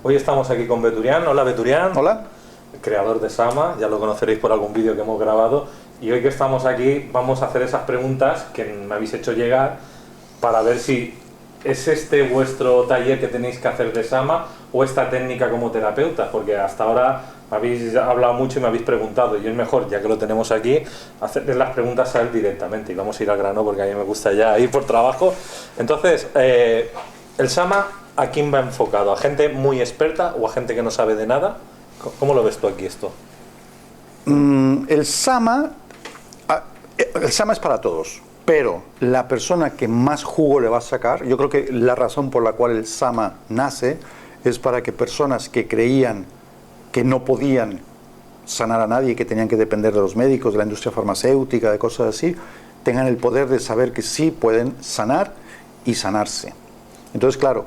Hoy estamos aquí con Beturián. Hola Beturián. Hola. El creador de Sama, ya lo conoceréis por algún vídeo que hemos grabado. Y hoy que estamos aquí vamos a hacer esas preguntas que me habéis hecho llegar para ver si es este vuestro taller que tenéis que hacer de Sama o esta técnica como terapeuta, porque hasta ahora me habéis hablado mucho y me habéis preguntado, y es mejor, ya que lo tenemos aquí, hacerles las preguntas a él directamente, y vamos a ir al grano porque a mí me gusta ya ir por trabajo. Entonces, el Sama, ¿a quién va enfocado? ¿A gente muy experta o a gente que no sabe de nada? ¿Cómo lo ves tú aquí esto? El Sama es para todos, pero la persona que más jugo le va a sacar, yo creo que la razón por la cual el Sama nace es para que personas que creían que no podían sanar a nadie, que tenían que depender de los médicos, de la industria farmacéutica, de cosas así, tengan el poder de saber que sí pueden sanar y sanarse. Entonces, claro,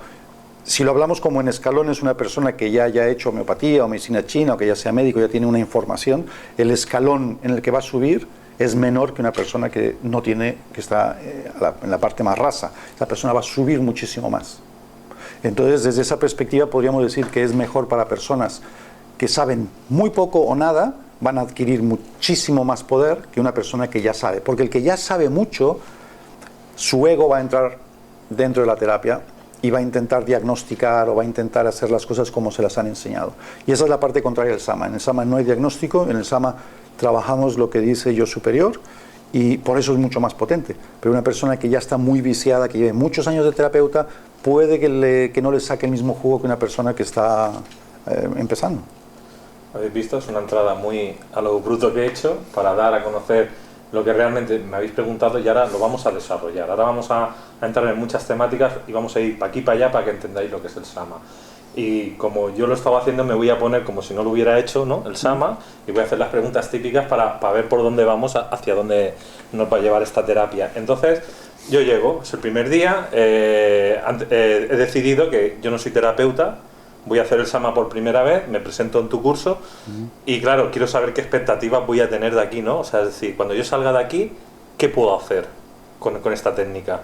si lo hablamos como en escalones, una persona que ya haya hecho homeopatía o medicina china o que ya sea médico, ya tiene una información, el escalón en el que va a subir es menor que una persona que no tiene, que está en la parte más rasa. Esa persona va a subir muchísimo más. Entonces, desde esa perspectiva podríamos decir que es mejor para personas que saben muy poco o nada, van a adquirir muchísimo más poder que una persona que ya sabe. Porque el que ya sabe mucho, su ego va a entrar dentro de la terapia y va a intentar diagnosticar o va a intentar hacer las cosas como se las han enseñado. Y esa es la parte contraria del Sama. En el Sama no hay diagnóstico, en el Sama trabajamos lo que dice yo superior y por eso es mucho más potente. Pero una persona que ya está muy viciada, que lleve muchos años de terapeuta, puede que no le saque el mismo jugo que una persona que está empezando. Habéis visto, es una entrada muy a lo bruto que he hecho para dar a conocer lo que realmente me habéis preguntado y ahora lo vamos a desarrollar. Ahora vamos a entrar en muchas temáticas y vamos a ir para aquí y para allá para que entendáis lo que es el Sama. Y como yo lo estaba haciendo, me voy a poner como si no lo hubiera hecho, ¿no?, el Sama, y voy a hacer las preguntas típicas para ver por dónde vamos, hacia dónde nos va a llevar esta terapia. Entonces, yo llego, es el primer día, he decidido que yo no soy terapeuta, voy a hacer el Sama por primera vez, me presento en tu curso y claro, quiero saber qué expectativas voy a tener de aquí, ¿no? O sea, es decir, cuando yo salga de aquí, ¿qué puedo hacer con esta técnica?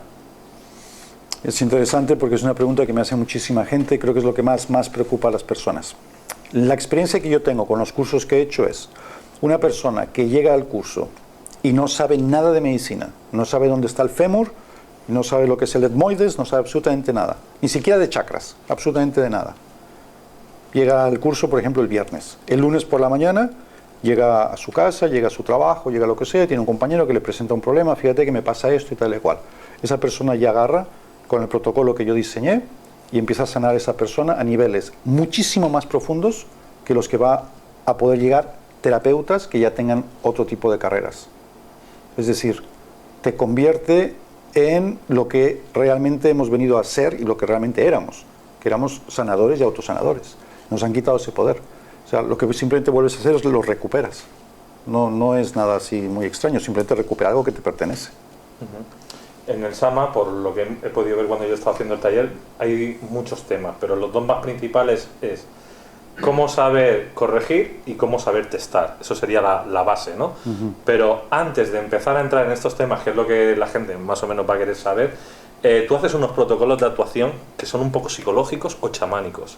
Es interesante porque es una pregunta que me hace muchísima gente y creo que es lo que más preocupa a las personas. La experiencia que yo tengo con los cursos que he hecho es una persona que llega al curso y no sabe nada de medicina, no sabe dónde está el fémur, no sabe lo que es el etmoides, no sabe absolutamente nada, ni siquiera de chakras, absolutamente de nada. Llega al curso, por ejemplo, el viernes. El lunes por la mañana llega a su casa, llega a su trabajo, llega a lo que sea, tiene un compañero que le presenta un problema, fíjate que me pasa esto y tal y cual. Esa persona ya agarra con el protocolo que yo diseñé y empieza a sanar a esa persona a niveles muchísimo más profundos que los que va a poder llegar terapeutas que ya tengan otro tipo de carreras. Es decir, te convierte en lo que realmente hemos venido a ser y lo que realmente éramos, que éramos sanadores y autosanadores. Nos han quitado ese poder. O sea, lo que simplemente vuelves a hacer es lo recuperas. No es nada así muy extraño, simplemente recuperar algo que te pertenece. En el Sama, por lo que he podido ver cuando yo estaba haciendo el taller, hay muchos temas, pero los dos más principales es cómo saber corregir y cómo saber testar. Eso sería la base, ¿no? Pero antes de empezar a entrar en estos temas, que es lo que la gente más o menos va a querer saber, tú haces unos protocolos de actuación que son un poco psicológicos o chamánicos,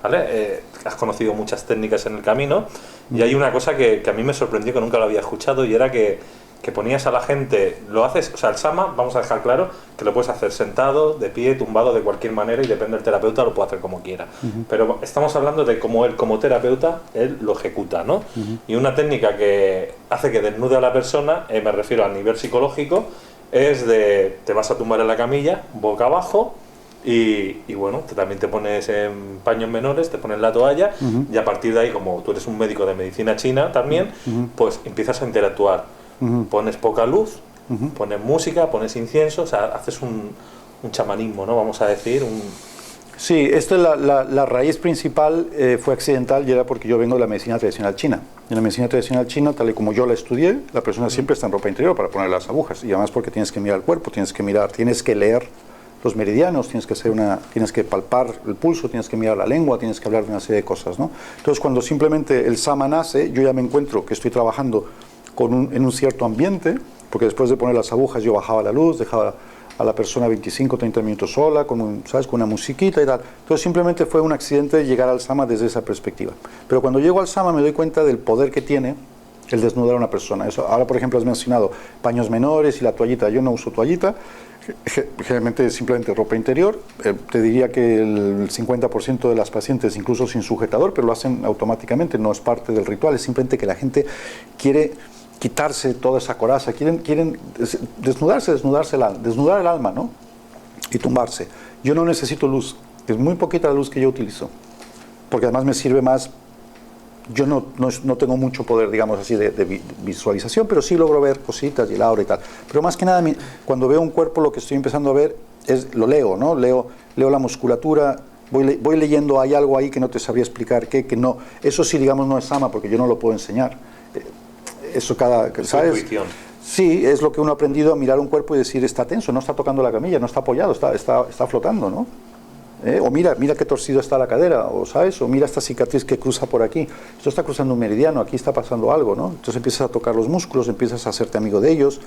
¿vale? Has conocido muchas técnicas en el camino y hay una cosa que a mí me sorprendió, que nunca lo había escuchado, y era que ponías a la gente, lo haces, o sea, el Sama, vamos a dejar claro que lo puedes hacer sentado, de pie, tumbado, de cualquier manera, y depende del terapeuta, lo puede hacer como quiera. Pero estamos hablando de cómo él, como terapeuta, él lo ejecuta, ¿no? Y una técnica que hace que desnude a la persona, me refiero a nivel psicológico, es de, te vas a tumbar en la camilla, boca abajo, y bueno, también te pones en paños menores, te pones la toalla, y a partir de ahí, como tú eres un médico de medicina china también, pues empiezas a interactuar. Pones poca luz, pones música, pones incienso, o sea, haces un chamanismo, ¿no? Vamos a decir, Sí, esta es la raíz principal, fue accidental y era porque yo vengo de la medicina tradicional china. En la medicina tradicional china, tal y como yo la estudié, la persona siempre está en ropa interior para poner las agujas, y además porque tienes que mirar el cuerpo, tienes que leer los meridianos, tienes que palpar el pulso, tienes que mirar la lengua, tienes que hablar de una serie de cosas, ¿no? Entonces, cuando simplemente el Sama nace, yo ya me encuentro que estoy trabajando en un cierto ambiente, porque después de poner las agujas yo bajaba la luz, dejaba a la persona 25 o 30 minutos sola, ¿sabes? Con una musiquita y tal. Entonces simplemente fue un accidente llegar al Sama desde esa perspectiva. Pero cuando llego al Sama me doy cuenta del poder que tiene el desnudar a una persona. Eso, ahora, por ejemplo, has mencionado paños menores y la toallita. Yo no uso toallita, generalmente simplemente ropa interior. Te diría que el 50% de las pacientes, incluso sin sujetador, pero lo hacen automáticamente, no es parte del ritual, es simplemente que la gente quiere quitarse toda esa coraza, quieren desnudar el alma, ¿no? Y tumbarse. Yo no necesito luz, es muy poquita la luz que yo utilizo, porque además me sirve más. Yo no tengo mucho poder, digamos así, de visualización, pero sí logro ver cositas y el aura y tal. Pero más que nada, cuando veo un cuerpo, lo que estoy empezando a ver lo leo, ¿no? Leo la musculatura, voy leyendo, hay algo ahí que no te sabría explicar, que no. Eso sí, digamos, no es Sama, porque yo no lo puedo enseñar. Eso ¿sabes? Intuición. Sí, es lo que uno ha aprendido a mirar un cuerpo y decir, está tenso, no está tocando la camilla, no está apoyado, está flotando, ¿no? O mira qué torcido está la cadera, o ¿sabes? O mira esta cicatriz que cruza por aquí. Esto está cruzando un meridiano, aquí está pasando algo, ¿no? Entonces empiezas a tocar los músculos, empiezas a hacerte amigo de ellos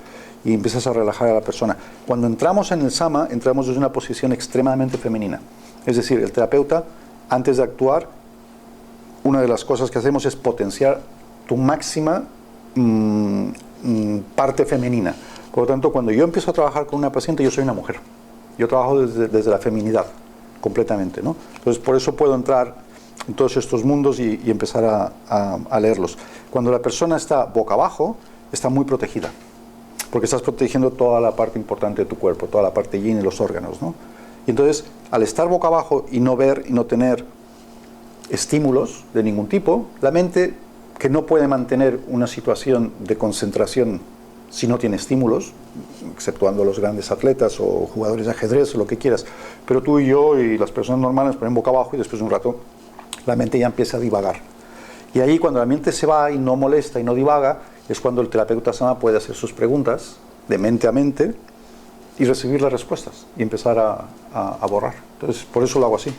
y empiezas a relajar a la persona. Cuando entramos en el Sama, entramos desde una posición extremadamente femenina. Es decir, el terapeuta, antes de actuar, una de las cosas que hacemos es potenciar tu máxima parte femenina. Por lo tanto, cuando yo empiezo a trabajar con una paciente, yo soy una mujer. Yo trabajo desde la feminidad, completamente, ¿no? Entonces, por eso puedo entrar en todos estos mundos y empezar a leerlos. Cuando la persona está boca abajo, está muy protegida, porque estás protegiendo toda la parte importante de tu cuerpo, toda la parte yin y los órganos, ¿no? Y entonces, al estar boca abajo y no ver y no tener estímulos de ningún tipo, la mente, que no puede mantener una situación de concentración si no tiene estímulos, exceptuando los grandes atletas o jugadores de ajedrez o lo que quieras, pero tú y yo y las personas normales ponen boca abajo y después de un rato la mente ya empieza a divagar. Y ahí, cuando la mente se va y no molesta y no divaga, es cuando el terapeuta Sama puede hacer sus preguntas de mente a mente y recibir las respuestas y empezar a borrar. Entonces, por eso lo hago así.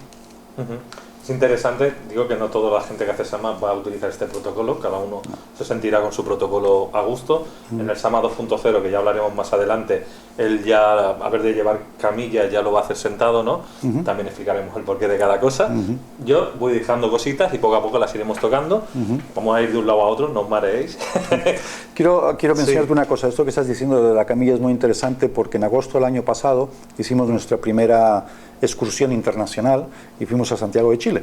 Es interesante, digo que no toda la gente que hace Sama va a utilizar este protocolo, cada uno se sentirá con su protocolo a gusto. En el Sama 2.0, que ya hablaremos más adelante, él ya, a ver de llevar camilla, ya lo va a hacer sentado, ¿no? También explicaremos el porqué de cada cosa. Yo voy dejando cositas y poco a poco las iremos tocando. Vamos a ir de un lado a otro, no os mareéis. Quiero mencionarte una cosa. Esto que estás diciendo de la camilla es muy interesante, porque en agosto del año pasado hicimos nuestra primera excursión internacional y fuimos a Santiago de Chile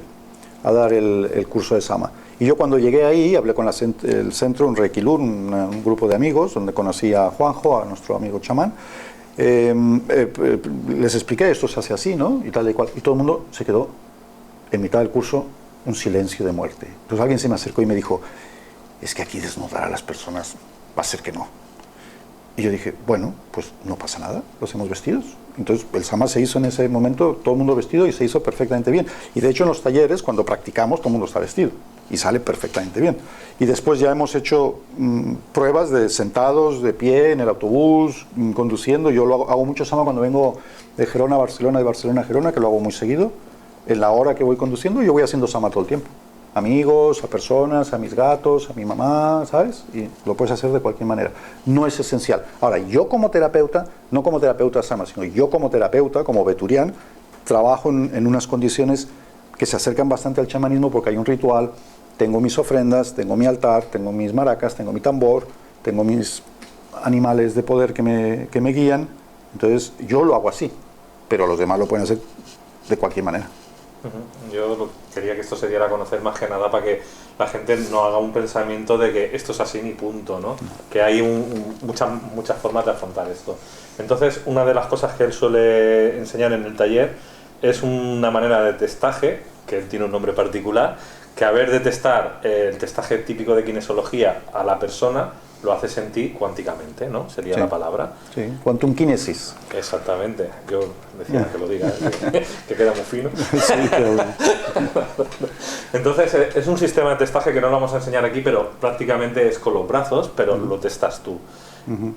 a dar el curso de Sama. Y yo, cuando llegué ahí, hablé con el centro, un Reikilur, un grupo de amigos, donde conocí a Juanjo, a nuestro amigo chamán. Les expliqué, esto se hace así, ¿no? Y tal y cual. Y todo el mundo se quedó en mitad del curso, un silencio de muerte. Entonces alguien se me acercó y me dijo, es que aquí desnudar a las personas va a ser que no. Y yo dije, bueno, pues no pasa nada, los hemos vestidos. Entonces el Sama se hizo en ese momento, todo el mundo vestido, y se hizo perfectamente bien. Y de hecho, en los talleres, cuando practicamos, todo el mundo está vestido y sale perfectamente bien. Y después ya hemos hecho pruebas de sentados, de pie, en el autobús, conduciendo. Yo hago mucho Sama cuando vengo de Gerona a Barcelona, de Barcelona a Gerona, que lo hago muy seguido. En la hora que voy conduciendo, yo voy haciendo Sama todo el tiempo. Amigos, a personas, a mis gatos, a mi mamá, ¿sabes? Y lo puedes hacer de cualquier manera. No es esencial. Ahora, yo como terapeuta, no como terapeuta Sama, sino yo como terapeuta, como Beturian, trabajo en unas condiciones que se acercan bastante al chamanismo, porque hay un ritual, tengo mis ofrendas, tengo mi altar, tengo mis maracas, tengo mi tambor, tengo mis animales de poder que me guían. Entonces, yo lo hago así, pero los demás lo pueden hacer de cualquier manera. Yo quería que esto se diera a conocer más que nada para que la gente no haga un pensamiento de que esto es así ni punto, ¿no? Que hay muchas formas de afrontar esto. Entonces, una de las cosas que él suele enseñar en el taller es una manera de testaje, que él tiene un nombre particular, que a ver de testar el testaje típico de kinesiología a la persona, lo hace sentir cuánticamente, ¿no? Sería la palabra. Sí, quantum kinesis. Exactamente. Yo decía que lo diga, que queda muy fino. Sí, pero... Entonces, es un sistema de testaje que no lo vamos a enseñar aquí, pero prácticamente es con los brazos, pero lo testas tú.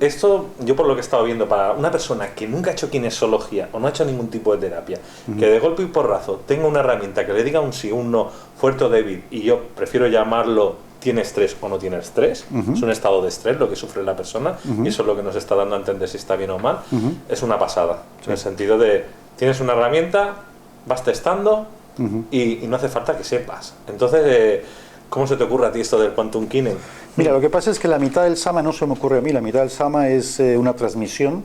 Esto, yo por lo que he estado viendo, para una persona que nunca ha hecho kinesiología o no ha hecho ningún tipo de terapia, que de golpe y porrazo tenga una herramienta que le diga un sí, un no, fuerte o débil, y yo prefiero llamarlo tiene estrés o no tiene estrés. Es un estado de estrés lo que sufre la persona y eso es lo que nos está dando a entender si está bien o mal. Es una pasada, en el sentido de, tienes una herramienta, vas testando y no hace falta que sepas. Entonces, ¿cómo se te ocurre a ti esto del Quantum Kinen? Mira, lo que pasa es que la mitad del Sama no se me ocurre a mí, la mitad del Sama es una transmisión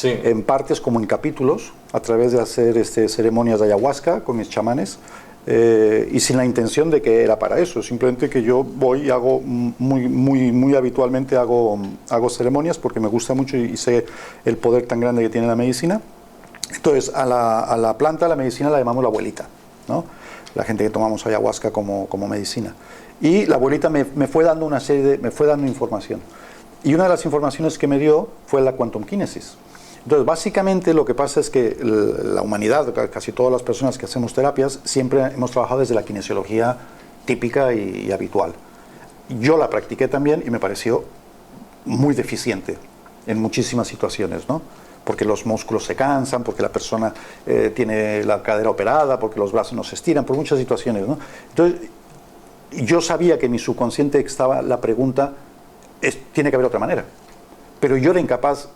en partes como en capítulos, a través de hacer ceremonias de ayahuasca con mis chamanes. Y sin la intención de que era para eso, simplemente que yo voy y hago muy habitualmente hago ceremonias porque me gusta mucho y sé el poder tan grande que tiene la medicina. Entonces a la planta, a la medicina la llamamos la abuelita, ¿no? La gente que tomamos ayahuasca como medicina. Y la abuelita me fue dando me fue dando información. Y una de las informaciones que me dio fue la Quantum Kinesis. Entonces, básicamente lo que pasa es que la humanidad, casi todas las personas que hacemos terapias, siempre hemos trabajado desde la kinesiología típica y habitual. Yo la practiqué también y me pareció muy deficiente en muchísimas situaciones, ¿no? Porque los músculos se cansan, porque la persona tiene la cadera operada, porque los brazos no se estiran, por muchas situaciones, ¿no? Entonces, yo sabía que en mi subconsciente estaba la pregunta, tiene que haber otra manera. Pero yo era incapaz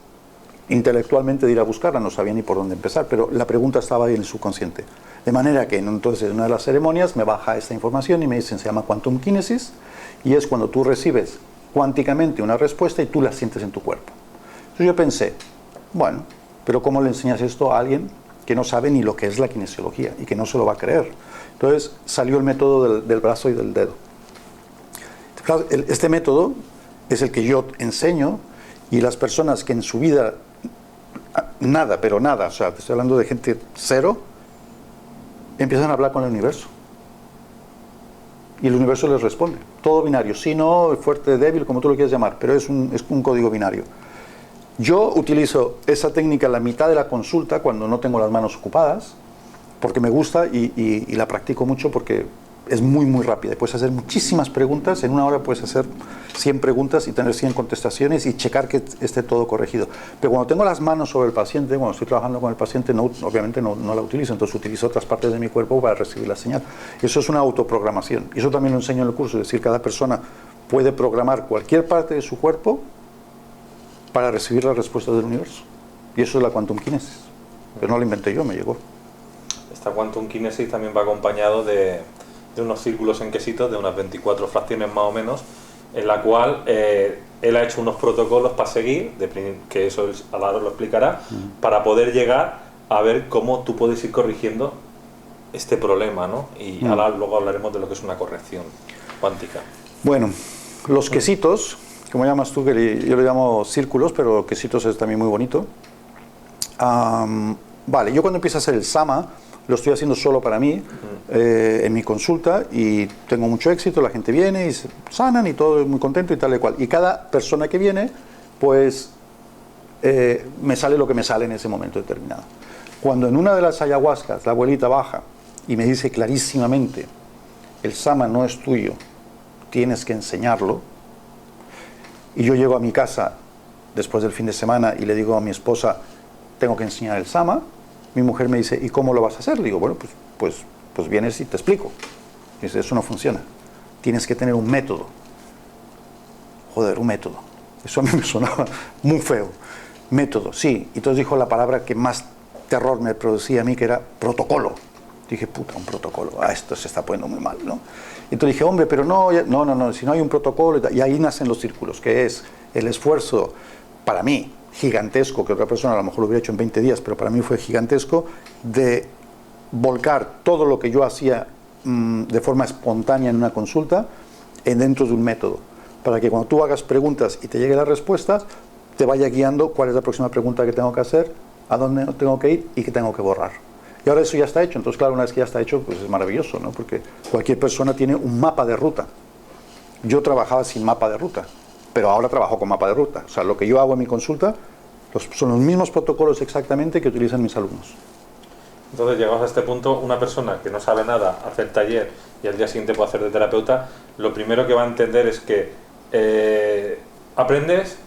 intelectualmente de ir a buscarla, no sabía ni por dónde empezar, pero la pregunta estaba ahí en el subconsciente. De manera que entonces en una de las ceremonias me baja esta información y me dicen, se llama Quantum Kinesis, y es cuando tú recibes cuánticamente una respuesta y tú la sientes en tu cuerpo. Entonces yo pensé, bueno, pero ¿cómo le enseñas esto a alguien que no sabe ni lo que es la kinesiología y que no se lo va a creer? Entonces salió el método del brazo y del dedo. Este método es el que yo enseño y las personas que en su vida nada, pero nada, o sea, te estoy hablando de gente cero, empiezan a hablar con el universo. Y el universo les responde. Todo binario, sí, no, fuerte, débil, como tú lo quieras llamar, pero es un código binario. Yo utilizo esa técnica la mitad de la consulta cuando no tengo las manos ocupadas, porque me gusta y la practico mucho porque es muy rápida. Puedes hacer muchísimas preguntas, en una hora puedes hacer 100 preguntas y tener 100 contestaciones y checar que esté todo corregido. Pero cuando tengo las manos sobre el paciente, cuando estoy trabajando con el paciente, obviamente no la utilizo, entonces utilizo otras partes de mi cuerpo para recibir la señal. Eso es una autoprogramación. Y eso también lo enseño en el curso, es decir, cada persona puede programar cualquier parte de su cuerpo para recibir las respuestas del universo. Y eso es la Quantum Kinesis. Pero no la inventé yo, me llegó. Esta Quantum Kinesis también va acompañado de unos círculos en quesitos, de unas 24 fracciones más o menos, en la cual él ha hecho unos protocolos para seguir, que eso Alaro lo explicará, para poder llegar a ver cómo tú puedes ir corrigiendo este problema, ¿no? Y ahora luego hablaremos de lo que es una corrección cuántica. Bueno, los quesitos, como llamas tú, que yo le llamo círculos, pero quesitos es también muy bonito. Vale, yo cuando empiezo a hacer el Sama, lo estoy haciendo solo para mí, en mi consulta, y tengo mucho éxito, la gente viene y se sanan y todo es muy contento y tal y cual. Y cada persona que viene, pues me sale lo que me sale en ese momento determinado. Cuando en una de las ayahuascas la abuelita baja y me dice clarísimamente, el Sama no es tuyo, tienes que enseñarlo, y yo llego a mi casa después del fin de semana y le digo a mi esposa, tengo que enseñar el Sama, mi mujer me dice, ¿y cómo lo vas a hacer? Le digo, bueno, pues vienes y te explico. Y dice, eso no funciona. Tienes que tener un método. Joder, un método. Eso a mí me sonaba muy feo. Método, sí. Y entonces dijo la palabra que más terror me producía a mí, que era protocolo. Dije, puta, un protocolo. Esto se está poniendo muy mal, ¿no? Entonces dije, hombre, pero no, si no hay un protocolo. Y ahí nacen los círculos, que es el esfuerzo, para mí, gigantesco, que otra persona a lo mejor lo hubiera hecho en 20 días, pero para mí fue gigantesco, de volcar todo lo que yo hacía de forma espontánea en una consulta dentro de un método, para que cuando tú hagas preguntas y te llegue las respuestas, te vaya guiando cuál es la próxima pregunta que tengo que hacer, a dónde tengo que ir y qué tengo que borrar. Y ahora eso ya está hecho, entonces claro, una vez que ya está hecho, pues es maravilloso, ¿no? Porque cualquier persona tiene un mapa de ruta. Yo trabajaba sin mapa de ruta, pero ahora trabajo con mapa de ruta. O sea, lo que yo hago en mi consulta son los mismos protocolos exactamente que utilizan mis alumnos. Entonces, llegados a este punto, una persona que no sabe nada hace el taller y al día siguiente puede hacer de terapeuta, lo primero que va a entender es que aprendes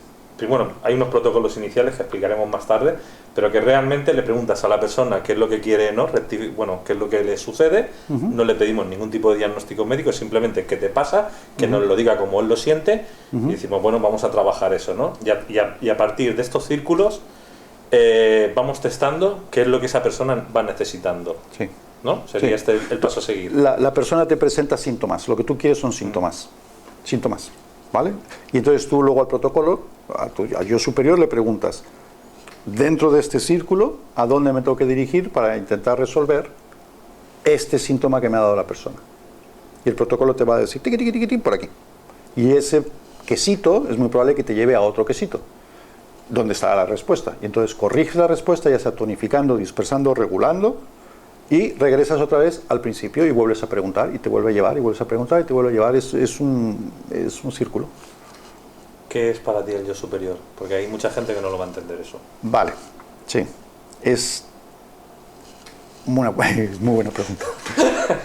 bueno, hay unos protocolos iniciales que explicaremos más tarde, pero que realmente le preguntas a la persona qué es lo que quiere, ¿no? Bueno, qué es lo que le sucede, no le pedimos ningún tipo de diagnóstico médico, simplemente qué te pasa, que nos lo diga como él lo siente, y decimos, bueno, vamos a trabajar eso, ¿no? Y a partir de estos círculos vamos testando qué es lo que esa persona va necesitando. Sí. ¿No? Sería este el paso a seguir. La persona te presenta síntomas, lo que tú quieres son síntomas. Síntomas, ¿vale? Y entonces tú luego al protocolo, al yo superior le preguntas, dentro de este círculo, ¿a dónde me tengo que dirigir para intentar resolver este síntoma que me ha dado la persona? Y el protocolo te va a decir, tiqui, tiqui, tiqui, tiqui, por aquí. Y ese quesito es muy probable que te lleve a otro quesito, donde estará la respuesta. Y entonces corriges la respuesta, ya sea tonificando, dispersando, regulando, y regresas otra vez al principio y vuelves a preguntar y te vuelve a llevar y vuelves a preguntar y te vuelve a llevar. Es un círculo. ¿Qué es para ti el yo superior? Porque hay mucha gente que no lo va a entender eso. Vale, sí. Es muy buena pregunta.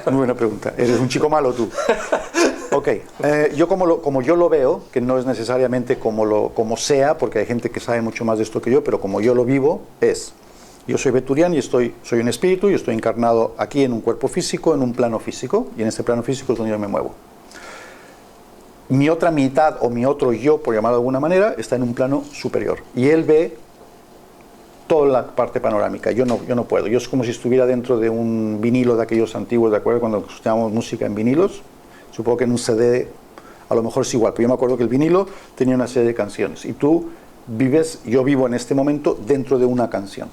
Muy buena pregunta. ¿Eres un chico malo tú? Ok. Yo como yo lo veo, que no es necesariamente como sea, porque hay gente que sabe mucho más de esto que yo, pero como yo lo vivo, es... Yo soy Beturian y soy un espíritu y estoy encarnado aquí en un cuerpo físico, en un plano físico, y en este plano físico es donde yo me muevo. Mi otra mitad o mi otro yo, por llamarlo de alguna manera, está en un plano superior. Y él ve toda la parte panorámica. Yo no puedo. Yo es como si estuviera dentro de un vinilo de aquellos antiguos, ¿de acuerdo? Cuando escuchábamos música en vinilos. Supongo que en un CD a lo mejor es igual, pero yo me acuerdo que el vinilo tenía una serie de canciones. Y tú yo vivo en este momento dentro de una canción.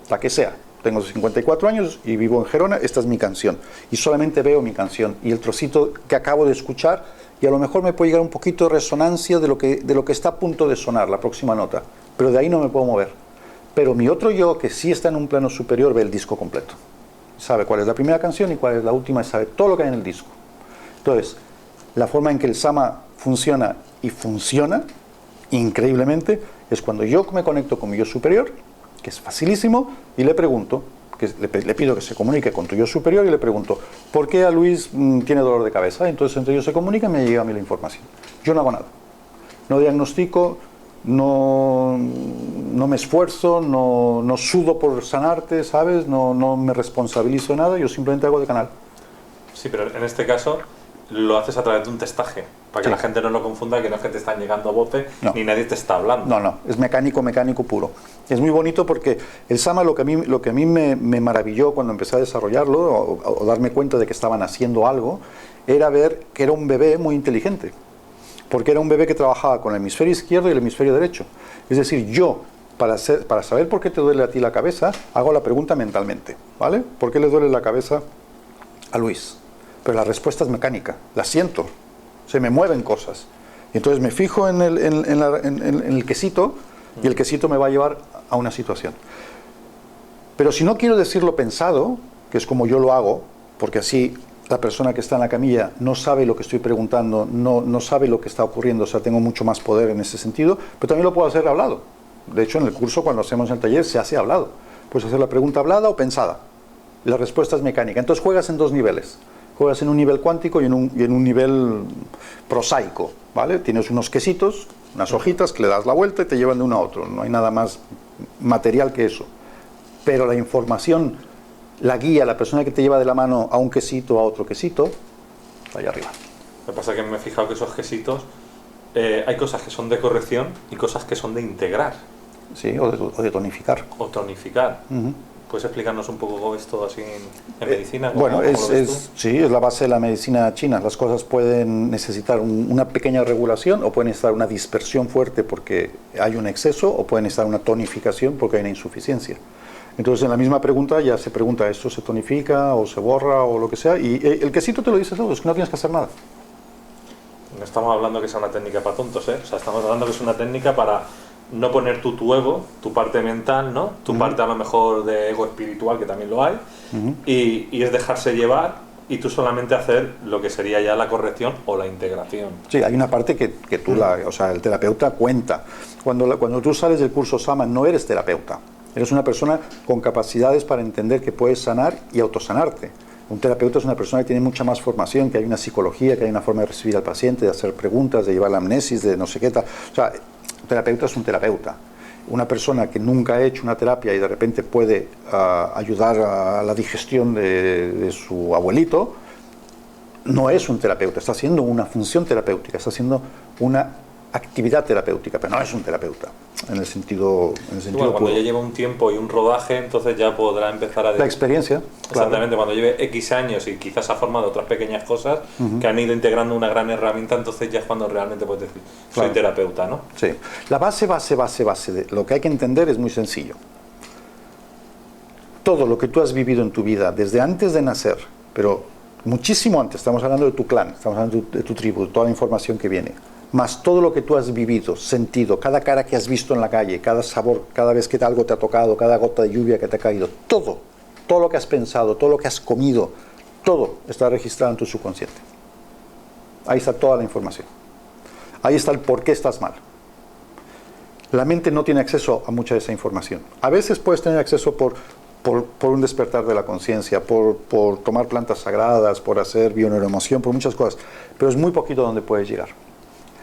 La que sea. Tengo 54 años y vivo en Gerona, esta es mi canción. Y solamente veo mi canción y el trocito que acabo de escuchar, y a lo mejor me puede llegar un poquito de resonancia de lo que está a punto de sonar, la próxima nota. Pero de ahí no me puedo mover. Pero mi otro yo, que sí está en un plano superior, ve el disco completo. Sabe cuál es la primera canción y cuál es la última, y sabe todo lo que hay en el disco. Entonces, la forma en que el Sama funciona increíblemente, es cuando yo me conecto con mi yo superior, que es facilísimo, y le pregunto, le pido que se comunique con tu yo superior y le pregunto, ¿por qué a Luis tiene dolor de cabeza? Entonces entre ellos se comunican y me llega a mí la información. Yo no hago nada. No diagnostico, no me esfuerzo, no sudo por sanarte, ¿sabes? No me responsabilizo de nada, yo simplemente hago de canal. Sí, pero en este caso lo haces a través de un testaje, para que la gente no lo confunda, que no es que te están llegando voces, ni nadie te está hablando. No, es mecánico puro. Es muy bonito porque el Sama, lo que a mí me maravilló cuando empecé a desarrollarlo, o darme cuenta de que estaban haciendo algo, era ver que era un bebé muy inteligente. Porque era un bebé que trabajaba con el hemisferio izquierdo y el hemisferio derecho. Es decir, yo, para saber por qué te duele a ti la cabeza, hago la pregunta mentalmente, ¿vale? ¿Por qué le duele la cabeza a Luis? Pero la respuesta es mecánica, la siento, se me mueven cosas. Y entonces me fijo en el quesito y el quesito me va a llevar a una situación. Pero si no quiero decirlo pensado, que es como yo lo hago, porque así la persona que está en la camilla no sabe lo que estoy preguntando, no sabe lo que está ocurriendo, o sea, tengo mucho más poder en ese sentido, pero también lo puedo hacer hablado. De hecho, en el curso, cuando hacemos el taller, se hace hablado. Puedes hacer la pregunta hablada o pensada. La respuesta es mecánica. Entonces juegas en dos niveles. Juegas en un nivel cuántico y en un nivel prosaico, ¿vale? Tienes unos quesitos, unas hojitas que le das la vuelta y te llevan de uno a otro. No hay nada más material que eso. Pero la información, la guía, la persona que te lleva de la mano a un quesito, a otro quesito, está allá arriba. Lo que pasa es que me he fijado que esos quesitos, hay cosas que son de corrección y cosas que son de integrar. Sí, o de tonificar. O tonificar. ¿Puedes explicarnos un poco esto así en medicina? Bueno, sí, es la base de la medicina china. Las cosas pueden necesitar una pequeña regulación o pueden estar una dispersión fuerte porque hay un exceso o pueden estar una tonificación porque hay una insuficiencia. Entonces en la misma pregunta ya se pregunta, ¿esto se tonifica o se borra o lo que sea? Y el quesito te lo dice todo, es que no tienes que hacer nada. No estamos hablando que sea una técnica para tontos, ¿eh? O sea, estamos hablando que es una técnica para no poner tu ego, tu parte mental, ¿no? Tu parte a lo mejor de ego espiritual, que también lo hay, y es dejarse llevar y tú solamente hacer lo que sería ya la corrección o la integración. Sí, hay una parte que tú, o sea, el terapeuta cuenta. Cuando tú sales del curso Sama no eres terapeuta, eres una persona con capacidades para entender que puedes sanar y autosanarte. Un terapeuta es una persona que tiene mucha más formación, que hay una psicología, que hay una forma de recibir al paciente, de hacer preguntas, de llevar la amnesis, de no sé qué tal. O sea, Un terapeuta es un terapeuta. Una persona que nunca ha hecho una terapia y de repente puede ayudar a la digestión de su abuelito, no es un terapeuta, está haciendo una función terapéutica, está haciendo una actividad terapéutica, pero no es un terapeuta en el sentido Bueno, cuando puro. ya lleva un tiempo y un rodaje, entonces ya podrá empezar a... La experiencia, Exactamente, cuando lleve X años y quizás ha formado otras pequeñas cosas que han ido integrando una gran herramienta, entonces ya es cuando realmente puedes decir, soy terapeuta, ¿no? Sí. La base de lo que hay que entender es muy sencillo. Todo lo que tú has vivido en tu vida desde antes de nacer, pero muchísimo antes, estamos hablando de tu clan, estamos hablando de tu tribu, toda la información que viene, más todo lo que tú has vivido, sentido, cada cara que has visto en la calle, cada sabor, cada vez que algo te ha tocado, cada gota de lluvia que te ha caído, todo lo que has pensado, todo lo que has comido, todo está registrado en tu subconsciente. Ahí está toda la información. Ahí está el por qué estás mal. La mente no tiene acceso a mucha de esa información. A veces puedes tener acceso por un despertar de la conciencia, por tomar plantas sagradas, por hacer bioneuroemoción, por muchas cosas, pero es muy poquito donde puedes llegar.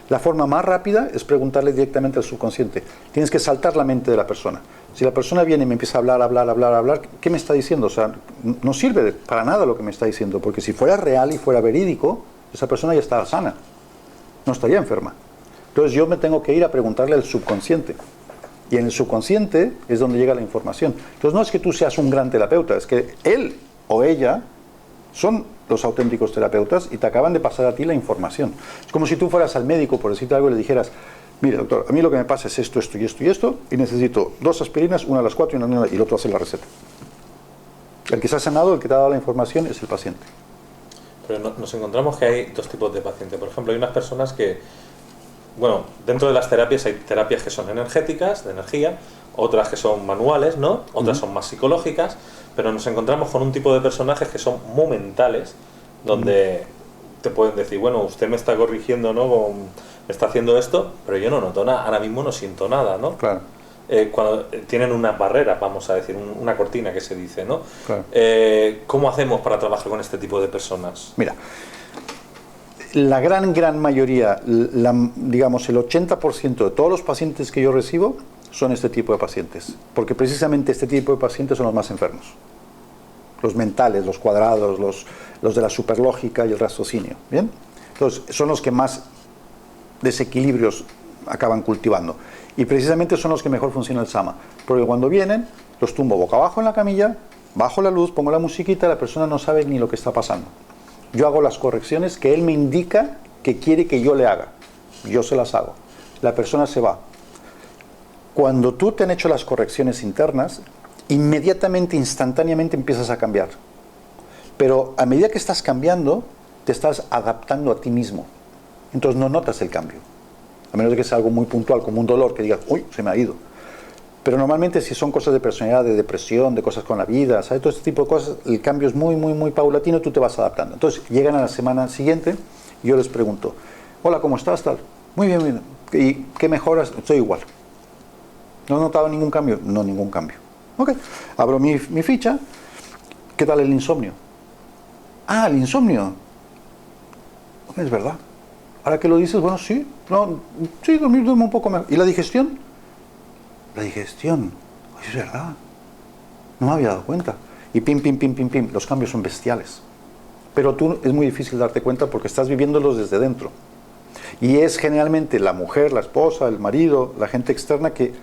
La forma más rápida es preguntarle directamente al subconsciente. Tienes que saltar la mente de la persona. Si la persona viene y me empieza a hablar, ¿qué me está diciendo? O sea, no sirve para nada lo que me está diciendo, porque si fuera real y fuera verídico, esa persona ya está sana, no estaría enferma. Entonces yo me tengo que ir a preguntarle al subconsciente. Y en el subconsciente es donde llega la información. Entonces no es que tú seas un gran terapeuta, es que él o ella son los auténticos terapeutas y te acaban de pasar a ti la información. Es como si tú fueras al médico, por decirte algo, y le dijeras, mire doctor, a mí lo que me pasa es esto, esto y esto y esto, y necesito 2 aspirinas, una a las 4 y una y el otro hace la receta. El que se ha sanado, el que te ha dado la información es el paciente. Pero nos encontramos que hay 2 tipos de pacientes. Por ejemplo, hay unas personas que, bueno, dentro de las terapias hay terapias que son energéticas, de energía, otras que son manuales, ¿no? Otras son más psicológicas, pero nos encontramos con un tipo de personajes que son muy mentales, donde te pueden decir, bueno, usted me está corrigiendo, ¿no? Me está haciendo esto, pero yo no noto nada, ahora mismo no siento nada, ¿no? Claro. Cuando tienen unas barreras, vamos a decir, una cortina que se dice, ¿no? Claro. ¿Cómo hacemos para trabajar con este tipo de personas? Mira, la gran mayoría, digamos el 80% de todos los pacientes que yo recibo son este tipo de pacientes, porque precisamente este tipo de pacientes son los más enfermos. Los mentales, los cuadrados, los de la superlógica y el raciocinio, ¿bien? Entonces, son los que más desequilibrios acaban cultivando. Y precisamente son los que mejor funciona el Sama, porque cuando vienen, los tumbo boca abajo en la camilla, bajo la luz, pongo la musiquita, la persona no sabe ni lo que está pasando. Yo hago las correcciones que él me indica que quiere que yo le haga. Yo se las hago. La persona se va. Cuando tú te han hecho las correcciones internas, inmediatamente, instantáneamente empiezas a cambiar. Pero a medida que estás cambiando, te estás adaptando a ti mismo. Entonces no notas el cambio. A menos de que sea algo muy puntual, como un dolor, que digas, uy, se me ha ido. Pero normalmente si son cosas de personalidad, de depresión, de cosas con la vida, ¿sabes? Todo este tipo de cosas, el cambio es muy paulatino, tú te vas adaptando. Entonces llegan a la semana siguiente y yo les pregunto, hola, ¿cómo estás? Tal. Muy bien, muy bien. ¿Y qué mejoras? Estoy igual. ¿No has notado ningún cambio? No, ningún cambio. Ok, abro mi ficha. ¿Qué tal el insomnio? Ah, el insomnio. Es verdad. Ahora que lo dices, bueno, sí. No, sí, dormir un poco mejor. ¿Y la digestión? La digestión. Es verdad. No me había dado cuenta. Y pim. Los cambios son bestiales. Pero tú es muy difícil darte cuenta porque estás viviéndolos desde dentro. Y es generalmente la mujer, la esposa, el marido, la gente externa que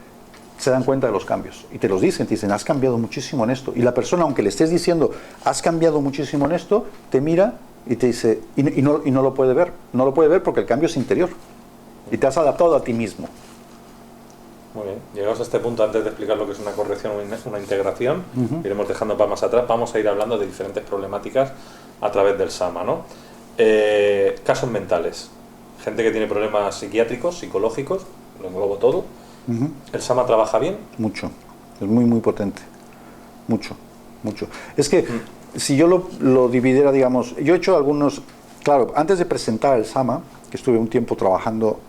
se dan cuenta de los cambios y te los dicen, has cambiado muchísimo en esto. Y la persona, aunque le estés diciendo, has cambiado muchísimo en esto, te mira y te dice, y no lo puede ver. No lo puede ver porque el cambio es interior. Y te has adaptado a ti mismo. Muy bien, llegados a este punto, antes de explicar lo que es una corrección o una integración, iremos dejando para más atrás, vamos a ir hablando de diferentes problemáticas a través del Sama, ¿no? Casos mentales, gente que tiene problemas psiquiátricos, psicológicos, lo englobo todo. ¿El Sama trabaja bien? Mucho, es muy potente, mucho. Es que si yo lo dividiera, digamos, yo he hecho algunos, claro, antes de presentar el Sama, que estuve un tiempo trabajando,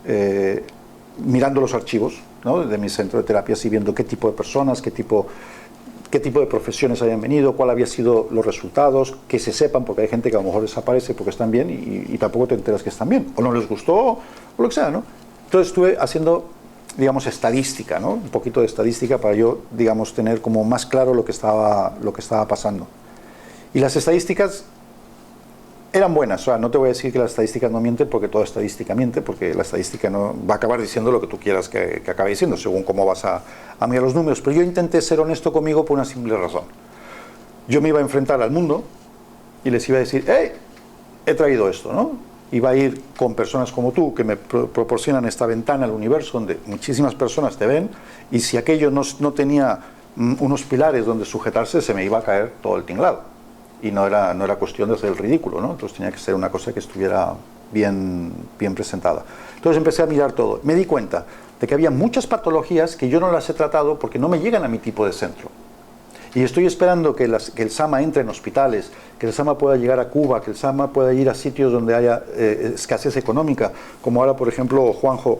mirando los archivos, ¿no?, de mi centro de terapias y viendo qué tipo de personas, qué tipo de profesiones habían venido, cuál habían sido los resultados, que se sepan, porque hay gente que a lo mejor desaparece porque están bien y tampoco te enteras que están bien, o no les gustó, o lo que sea, ¿no? Entonces estuve haciendo digamos, estadística, ¿no? Un poquito de estadística para yo, digamos, tener como más claro lo que estaba pasando. Y las estadísticas eran buenas, o sea, no te voy a decir que las estadísticas no mienten, porque toda estadística miente, porque la estadística no va a acabar diciendo lo que tú quieras que acabe diciendo, según cómo vas a mirar los números. Pero yo intenté ser honesto conmigo por una simple razón. Yo me iba a enfrentar al mundo y les iba a decir, hey, he traído esto, ¿no? Iba a ir con personas como tú, que me proporcionan esta ventana al universo, donde muchísimas personas te ven, y si aquello no tenía unos pilares donde sujetarse, se me iba a caer todo el tinglado. Y no era cuestión de hacer el ridículo, ¿no? Entonces tenía que ser una cosa que estuviera bien presentada. Entonces empecé a mirar todo. Me di cuenta de que había muchas patologías que yo no las he tratado porque no me llegan a mi tipo de centro. Y estoy esperando que el SAMA entre en hospitales, que el SAMA pueda llegar a Cuba, que el SAMA pueda ir a sitios donde haya escasez económica, como ahora, por ejemplo, Juanjo,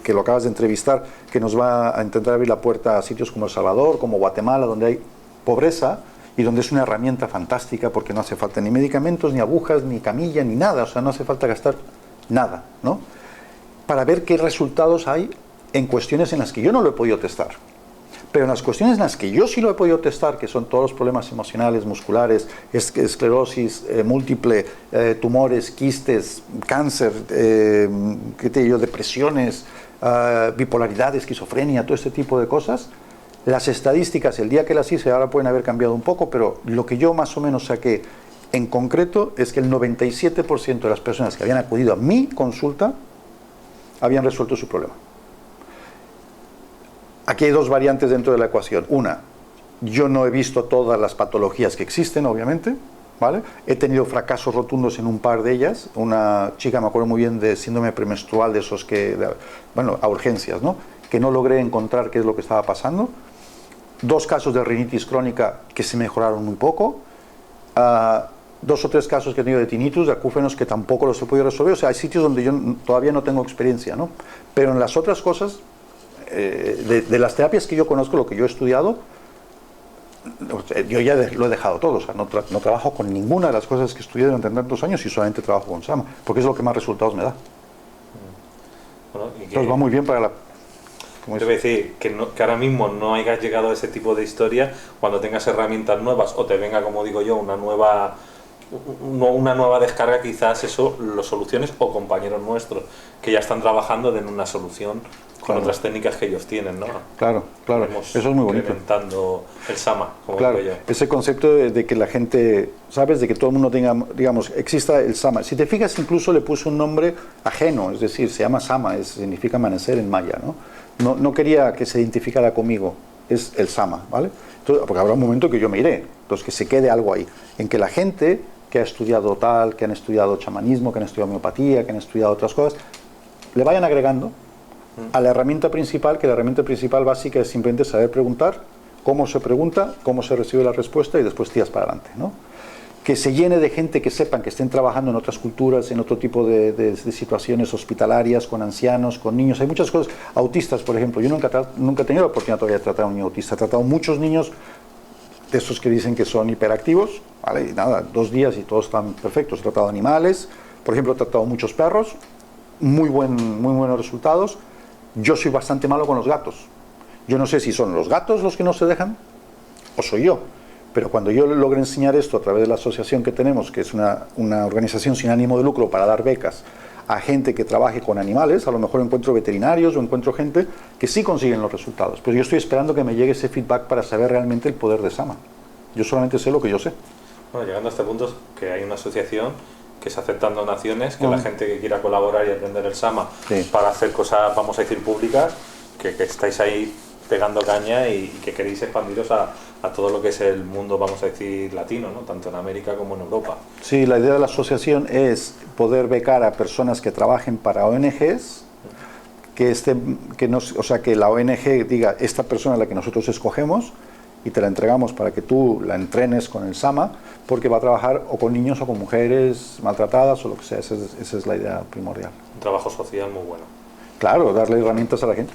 que lo acabas de entrevistar, que nos va a intentar abrir la puerta a sitios como El Salvador, como Guatemala, donde hay pobreza, y donde es una herramienta fantástica porque no hace falta ni medicamentos, ni agujas, ni camilla, ni nada, o sea, no hace falta gastar nada, ¿no? Para ver qué resultados hay en cuestiones en las que yo no lo he podido testar. Pero en las cuestiones en las que yo sí lo he podido testar, que son todos los problemas emocionales, musculares, esclerosis múltiple, tumores, quistes, cáncer, ¿qué te digo? Depresiones, bipolaridad, esquizofrenia, todo este tipo de cosas. Las estadísticas, el día que las hice, ahora pueden haber cambiado un poco, pero lo que yo más o menos saqué en concreto es que el 97% de las personas que habían acudido a mi consulta habían resuelto su problema. Aquí hay dos variantes dentro de la ecuación. Una, yo no he visto todas las patologías que existen, obviamente, ¿vale? He tenido fracasos rotundos en un par de ellas. Una chica, me acuerdo muy bien, de síndrome premenstrual, de esos que, bueno, a urgencias, ¿no? Que no logré encontrar qué es lo que estaba pasando. 2 casos de rinitis crónica que se mejoraron muy poco. 2 o 3 casos que he tenido de tinnitus, de acúfenos, que tampoco los he podido resolver. O sea, hay sitios donde yo todavía no tengo experiencia, ¿no? Pero en las otras cosas, de las terapias que yo conozco, lo que yo he estudiado, yo ya lo he dejado todo. O sea, no trabajo con ninguna de las cosas que estudié durante tantos años y solamente trabajo con SAMA, porque es lo que más resultados me da. Bueno, entonces va muy bien para la... Te voy a decir que ahora mismo no hayas llegado a ese tipo de historia cuando tengas herramientas nuevas o te venga, como digo yo, una nueva descarga, quizás eso lo soluciones, o compañeros nuestros que ya están trabajando en una solución con otras técnicas que ellos tienen, ¿no? Claro, eso es muy bonito. Implementando el SAMA, como claro, digo yo. Ese concepto de que la gente, ¿sabes? De que todo el mundo tenga, digamos, exista el SAMA. Si te fijas, incluso le puse un nombre ajeno, es decir, se llama SAMA, significa amanecer en maya, ¿no? No quería que se identificara conmigo, es el SAMA, ¿vale? Entonces, porque habrá un momento que yo me iré, entonces que se quede algo ahí, en que la gente que ha estudiado tal, que han estudiado chamanismo, que han estudiado homeopatía, que han estudiado otras cosas, le vayan agregando a la herramienta principal, que la herramienta principal básica es simplemente saber preguntar, cómo se pregunta, cómo se recibe la respuesta y después tiras para adelante, ¿no? Que se llene de gente que sepan que estén trabajando en otras culturas, en otro tipo de situaciones hospitalarias, con ancianos, con niños. Hay muchas cosas. Autistas, por ejemplo. Yo nunca he tenido la oportunidad todavía de tratar a un niño autista. He tratado muchos niños de esos que dicen que son hiperactivos, ¿vale? Y nada, 2 días y todos están perfectos. He tratado animales. Por ejemplo, he tratado muchos perros. Muy buenos resultados. Yo soy bastante malo con los gatos. Yo no sé si son los gatos los que no se dejan o soy yo. Pero cuando yo logré enseñar esto a través de la asociación que tenemos, que es una organización sin ánimo de lucro para dar becas a gente que trabaje con animales, a lo mejor encuentro veterinarios o encuentro gente que sí consiguen los resultados. Pero yo estoy esperando que me llegue ese feedback para saber realmente el poder de SAMA. Yo solamente sé lo que yo sé. Bueno, llegando a este punto, es que hay una asociación que está aceptando donaciones, que la gente que quiera colaborar y aprender el SAMA para hacer cosas, vamos a decir, públicas, que estáis ahí pegando caña y que queréis expandiros a todo lo que es el mundo, vamos a decir, latino, ¿no? Tanto en América como en Europa. Sí, la idea de la asociación es poder becar a personas que trabajen para ONGs, o sea, que la ONG diga, esta persona es la que nosotros escogemos y te la entregamos para que tú la entrenes con el SAMA, porque va a trabajar o con niños o con mujeres maltratadas o lo que sea. Esa es la idea primordial. Un trabajo social muy bueno. Claro, darle herramientas a la gente.